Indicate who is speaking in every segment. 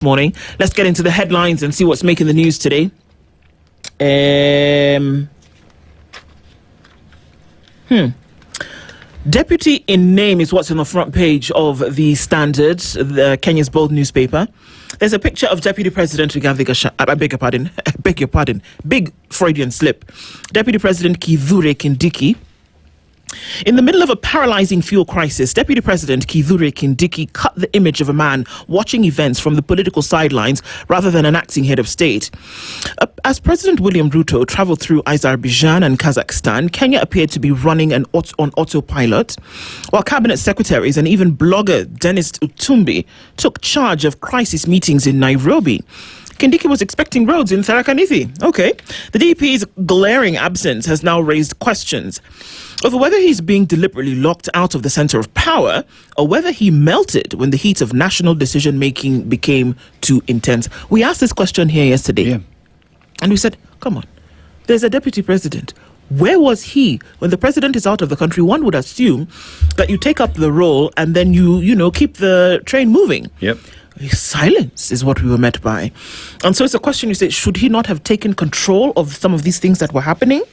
Speaker 1: Morning. Let's get into the headlines and see what's making the news today. Deputy in name is what's on the front page of the Standard, Kenya's bold newspaper. There's a picture of Deputy President Rigathi Gachagua. I beg your pardon. Big Freudian slip. Deputy President Kithure Kindiki. In the middle of a paralyzing fuel crisis, Deputy President Kithure Kindiki cut the image of a man watching events from the political sidelines rather than an acting head of state. As President William Ruto travelled through Azerbaijan and Kazakhstan, Kenya appeared to be running on autopilot, while cabinet secretaries and even blogger Dennis Utumbi took charge of crisis meetings in Nairobi. Kindiki was expecting roads in Tharaka Nithi. Okay. The DP's glaring absence has now raised questions over whether he's being deliberately locked out of the centre of power or whether he melted when the heat of national decision-making became too intense. We asked this question here yesterday. And we said, come on, there's a deputy president. Where was he when the president is out of the country? One would assume that you take up the role and then you keep the train moving.
Speaker 2: Yep.
Speaker 1: Silence is what we were met by. And so it's a question, you say, should he not have taken control of some of these things that were happening?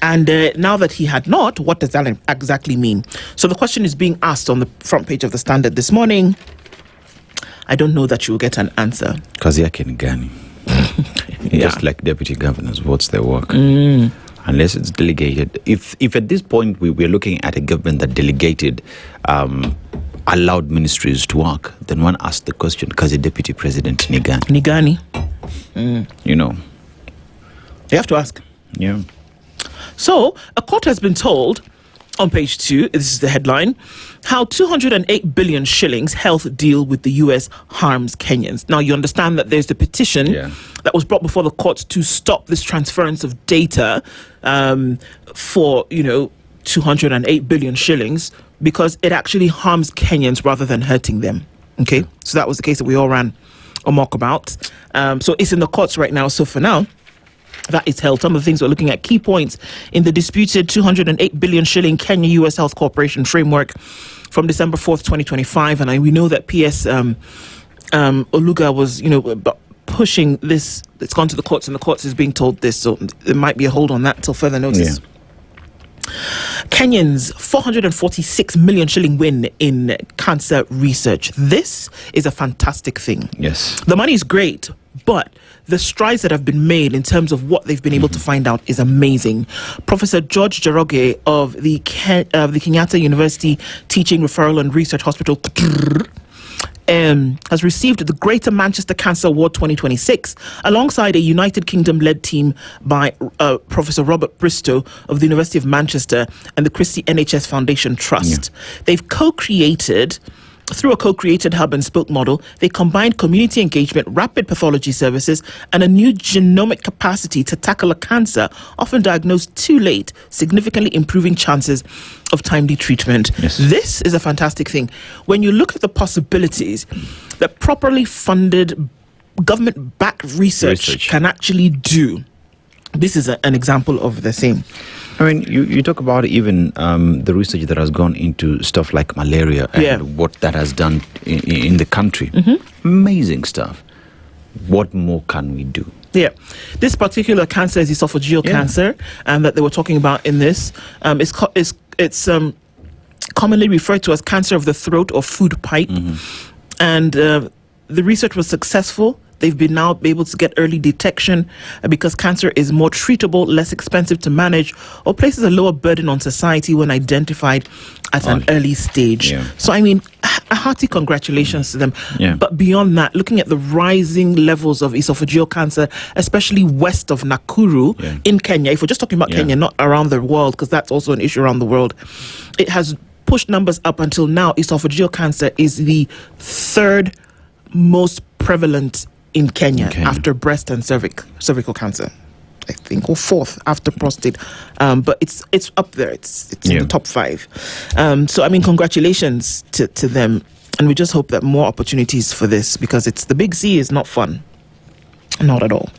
Speaker 1: And now that he had not, what does that exactly mean? So the question is being asked on the front page of the Standard this morning. I don't know that you will get an answer.
Speaker 2: Kazi yake ni gani? Just like deputy governors, what's their work? Unless it's delegated. If at this point we're looking at a government that delegated, allowed ministries to work, then one asks the question, Kazi deputy president
Speaker 1: Nigani.
Speaker 2: You
Speaker 1: have to ask.
Speaker 2: Yeah.
Speaker 1: So, a court has been told, on page 2, this is the headline, how 208 billion shillings health deal with the US harms Kenyans. Now, you understand that there's the petition that was brought before the courts to stop this transference of data for, 208 billion shillings because it actually harms Kenyans rather than hurting them. Okay? So that was the case that we all ran amok about. So it's in the courts right now. So for now, that is held. Some of the things we're looking at, key points in the disputed 208 billion shilling Kenya US Health Corporation framework from December 4th, 2025. And we know that PS Oluga was, pushing this. It's gone to the courts and the courts is being told this. So there might be a hold on that till further notice. Kenyans 446 million shilling win in cancer research. This is a fantastic thing.
Speaker 2: Yes.
Speaker 1: The money is great, but the strides that have been made in terms of what they've been able to find out is amazing. Professor George Jeroge of the Kenyatta University Teaching, Referral and Research Hospital has received the Greater Manchester Cancer Award 2026 alongside a United Kingdom-led team by Professor Robert Bristow of the University of Manchester and the Christie NHS Foundation Trust. They've co-created, through a co-created hub and spoke model, they combined community engagement, rapid pathology services, and a new genomic capacity to tackle a cancer often diagnosed too late, significantly improving chances of timely treatment. This is a fantastic thing. When you look at the possibilities that properly funded government-backed research can actually do, this is an example of the same.
Speaker 2: I mean, you talk about even the research that has gone into stuff like malaria and what that has done in the country. Amazing stuff. What more can we do?
Speaker 1: Yeah. This particular cancer is esophageal cancer that they were talking about in this. It's commonly referred to as cancer of the throat or food pipe. And the research was successful. They've been now able to get early detection because cancer is more treatable, less expensive to manage, or places a lower burden on society when identified at an early stage. So, a hearty congratulations to them. But beyond that, looking at the rising levels of esophageal cancer, especially west of Nakuru in Kenya, if we're just talking about Kenya, not around the world, because that's also an issue around the world, it has pushed numbers up until now. Esophageal cancer is the third most prevalent in Kenya after breast and cervical cancer, I think, or fourth after prostate. But it's up there. It's in the top 5. So congratulations to them, and we just hope that more opportunities for this, because it's the big C is not fun, not at all.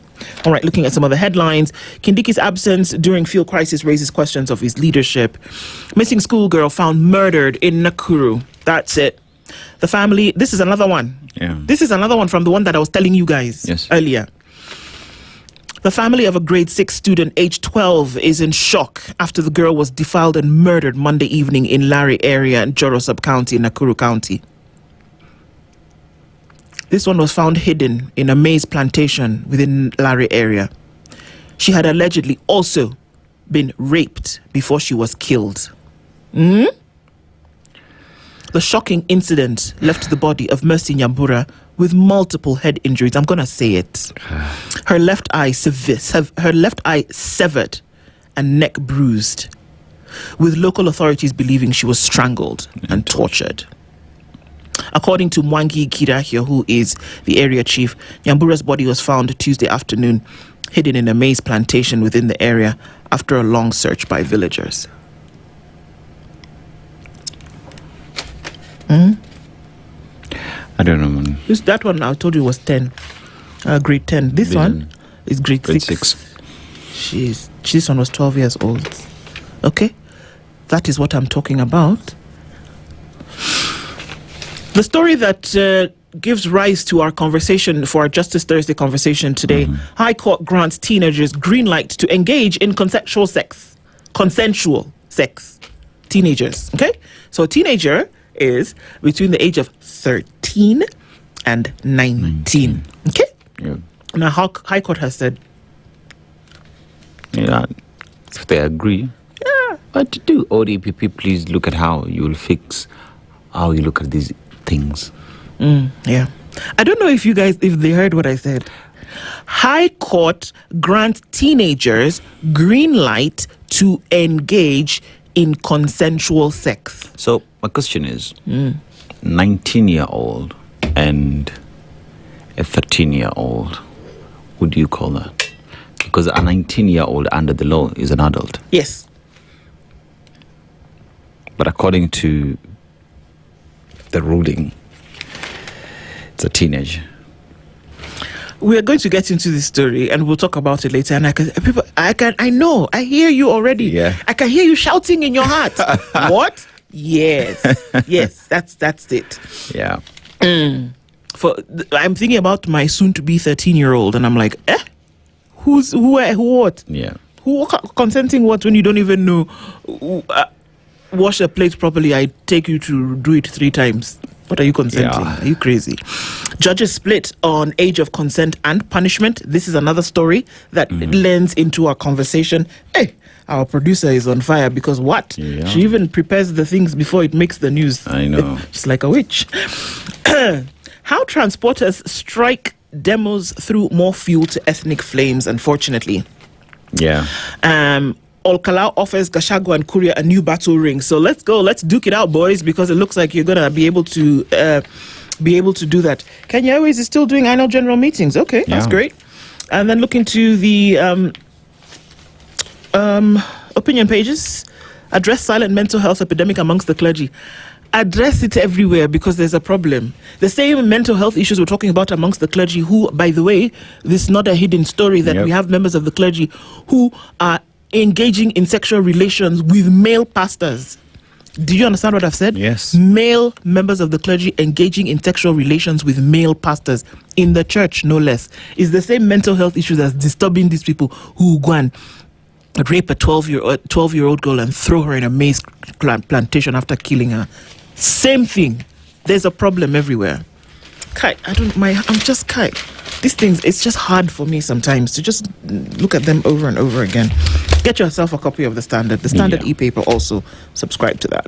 Speaker 1: All right, looking at some of the headlines. Kindiki's absence during fuel crisis raises questions of his leadership. Missing schoolgirl found murdered in Nakuru. That's it. The family, this is another one.
Speaker 2: Yeah.
Speaker 1: This is another one from the one that I was telling you guys earlier. The family of a grade 6 student, age 12, is in shock after the girl was defiled and murdered Monday evening in Larry area in Joro Sub-County, Nakuru County. This one was found hidden in a maize plantation within Larry area. She had allegedly also been raped before she was killed. The shocking incident left the body of Mercy Nyambura with multiple head injuries. I'm going to say it. Her left eye severed and neck bruised, with local authorities believing she was strangled and tortured. According to Mwangi Kirahio, who is the area chief, Nyambura's body was found Tuesday afternoon, hidden in a maize plantation within the area after a long search by villagers.
Speaker 2: I don't know, man.
Speaker 1: That one I told you was 10, grade 10. This one is grade 6. This one was 12 years old. Okay, that is what I'm talking about. The story that gives rise to our conversation, for our Justice Thursday conversation today, High Court grants teenagers green light to engage in consensual sex. Teenagers, okay? So a teenager is between the age of 13 and 19. Okay?
Speaker 2: Yeah.
Speaker 1: Now, High Court has said,
Speaker 2: yeah, if they agree.
Speaker 1: Yeah.
Speaker 2: But do ODPP please look at how you will fix how you look at these things?
Speaker 1: Yeah. I don't know if you guys, if they heard what I said. High Court grants teenagers green light to engage in consensual sex.
Speaker 2: So my question is, 19-year-old and a 13-year-old, what do you call that? Because a 19-year-old under the law is an adult.
Speaker 1: Yes.
Speaker 2: But according to the ruling, it's a teenager.
Speaker 1: We are going to get into this story and we'll talk about it later. And I know, I hear you already.
Speaker 2: Yeah.
Speaker 1: I can hear you shouting in your heart. What? Yes. Yes, that's it.
Speaker 2: Yeah.
Speaker 1: I'm thinking about my soon-to-be 13-year-old, and I'm like, who, what?
Speaker 2: Yeah.
Speaker 1: Who consenting what when you don't even know? Wash a plate properly, I take you to do it 3 times. What are you consenting?
Speaker 2: Yeah.
Speaker 1: Are you crazy? Judges split on age of consent and punishment. This is another story that lends into our conversation. Hey, our producer is on fire because what?
Speaker 2: Yeah.
Speaker 1: She even prepares the things before it makes the news.
Speaker 2: I know.
Speaker 1: She's like a witch. How transporters strike demos through more fuel to ethnic flames, unfortunately.
Speaker 2: Yeah.
Speaker 1: Olkalau offers Gachagua and Kuria a new battle ring. So let's go. Let's duke it out, boys, because it looks like you're going to be able to do that. Kenya Airways is still doing annual general meetings. Okay, that's great. And then look into the opinion pages. Address silent mental health epidemic amongst the clergy. Address it everywhere because there's a problem. The same mental health issues we're talking about amongst the clergy who, by the way, this is not a hidden story that we have members of the clergy who are engaging in sexual relations with male pastors. Do you understand what I've said?
Speaker 2: Yes.
Speaker 1: Male members of the clergy engaging in sexual relations with male pastors in the church, no less. It's the same mental health issue that's disturbing these people who go and rape a 12-year-old girl and throw her in a maize plantation after killing her. Same thing. There's a problem everywhere. I'm just Kai. These things, it's just hard for me sometimes to just look at them over and over again. Get yourself a copy of The Standard. The Standard e-paper also. Subscribe to that.